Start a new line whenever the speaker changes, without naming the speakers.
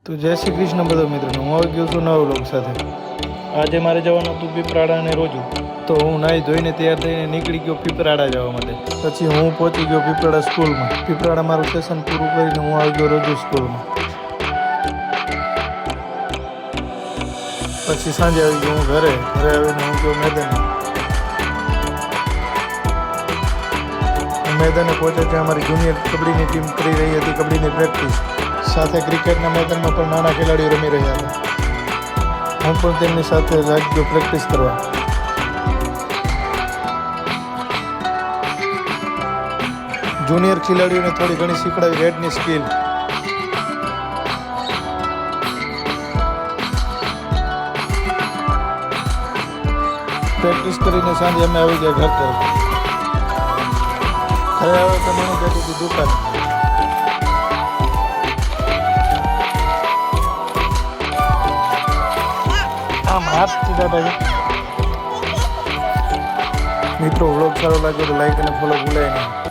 તો જય શ્રી કૃષ્ણ બધા મિત્રોને હું આવી ગયો છું નવા વ્લોગ સાથે। આજે મારે જવાનું હતું પીપરાડા અને રોજુ, તો હું નાહી ધોઈને તૈયાર થઈને નીકળી ગયો પીપરાડા જવા માટે। પછી હું પહોંચી ગયો પીપરાડા સ્કૂલમાં। પીપરાડા મારું સેશન પૂરું કરીને હું આવી ગયો રોજુ સ્કૂલમાં। પછી સાંજે આવી ગયો હું ઘરે આવીને હું ગયો मैदाने पहुंचे ત્યાં અમારી જુનિયર કબડ્ડીની ટીમ કરી રહી હતી કબડ્ડીની પ્રેક્ટિસ, સાથે ક્રિકેટના મેદાનમાં પણ નાના ખેલાડીઓ રમી રહ્યા હતા। હું પણ તેમની સાથે લાગી ગયો પ્રેક્ટિસ કરવા। જુનિયર ખેલાડીઓને થોડી ઘણી શીખડાવી રેડની સ્કિલ। પ્રેક્ટિસ કરીને સાંજે અમે આવી ગયા ઘર તરફ। ઘરે આવે તો મને કહેતી હતી દુકાન। આમ હાથ સીધા ભાઈ। મિત્રો વ્લોગ સારો લાગ્યો તો લાઈક અને ફોલો ભૂલાય નહીં।